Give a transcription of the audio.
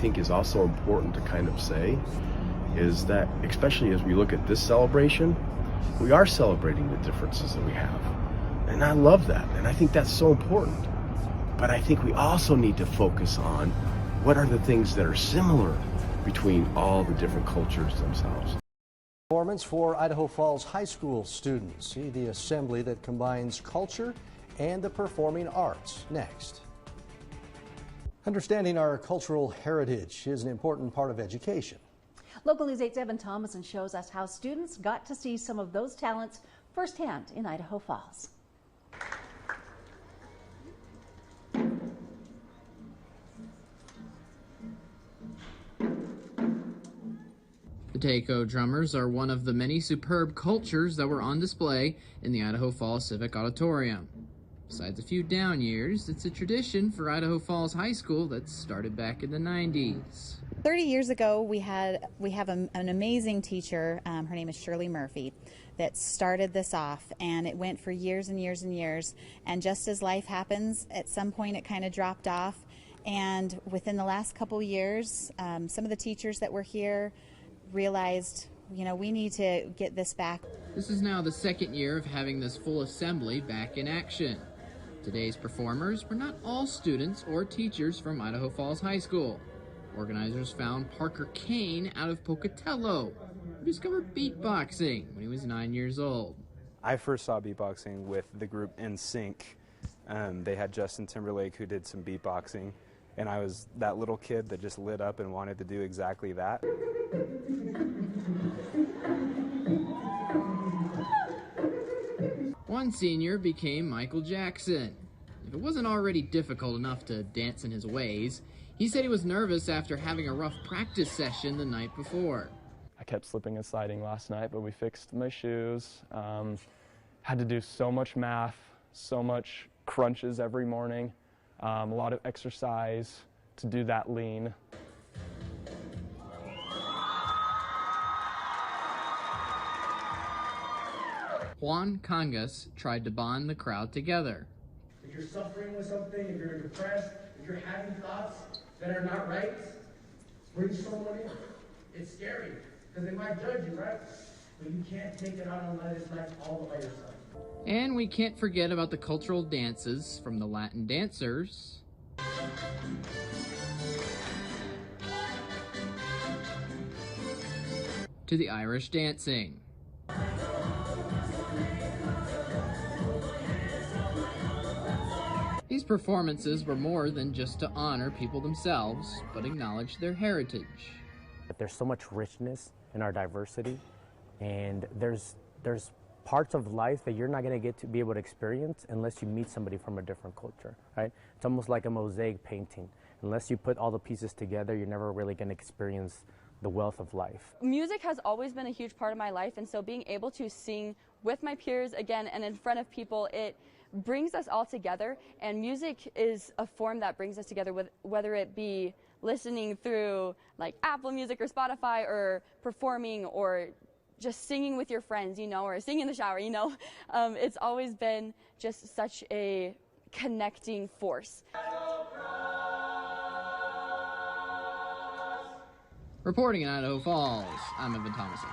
think is also important to kind of say is that, especially as we look at this celebration, we are celebrating the differences that we have. And I love that, and I think that's so important. But I think we also need to focus on what are the things that are similar between all the different cultures themselves. Performance for Idaho Falls High School students. See the assembly that combines culture and the performing arts next. Understanding our cultural heritage is an important part of education. Local News 8's Evan Thomason shows us how students got to see some of those talents firsthand in Idaho Falls. The taiko drummers are one of the many superb cultures that were on display in the Idaho Falls Civic Auditorium. Besides a few down years, it's a tradition for Idaho Falls High School that started back in the 90s. 30 years ago, we have an amazing teacher, her name is Shirley Murphy, that started this off, and it went for years and years and years. And just as life happens, at some point it kind of dropped off. And within the last couple years, some of the teachers that were here realized, we need to get this back. This is now the second year of having this full assembly back in action. Today's performers were not all students or teachers from Idaho Falls High School. Organizers found Parker Kane out of Pocatello, who discovered beatboxing when he was 9 years old. I first saw beatboxing with the group NSYNC. They had Justin Timberlake who did some beatboxing, and I was that little kid that just lit up and wanted to do exactly that. One senior became Michael Jackson. If it wasn't already difficult enough to dance in his ways, he said he was nervous after having a rough practice session the night before. I kept slipping and sliding last night, but we fixed my shoes. Had to do so much math, so much crunches every morning, a lot of exercise to do that lean. Juan Cangas tried to bond the crowd together. If you're suffering with something, if you're depressed, if you're having thoughts that are not right, bring someone in. It's scary, because they might judge you, right? But you can't take it out on this life all by yourself. And we can't forget about the cultural dances from the Latin dancers to the Irish dancing. These performances were more than just to honor people themselves, but acknowledge their heritage. There's so much richness in our diversity, and there's parts of life that you're not going to get to be able to experience unless you meet somebody from a different culture, right? It's almost like a mosaic painting. Unless you put all the pieces together, you're never really going to experience the wealth of life. Music has always been a huge part of my life, and so being able to sing with my peers again and in front of people, it brings us all together, and music is a form that brings us together, with whether it be listening through like Apple Music or Spotify, or performing, or just singing with your friends, or singing in the shower, it's always been just such a connecting force. Reporting in Idaho Falls, I'm Evan Thomason.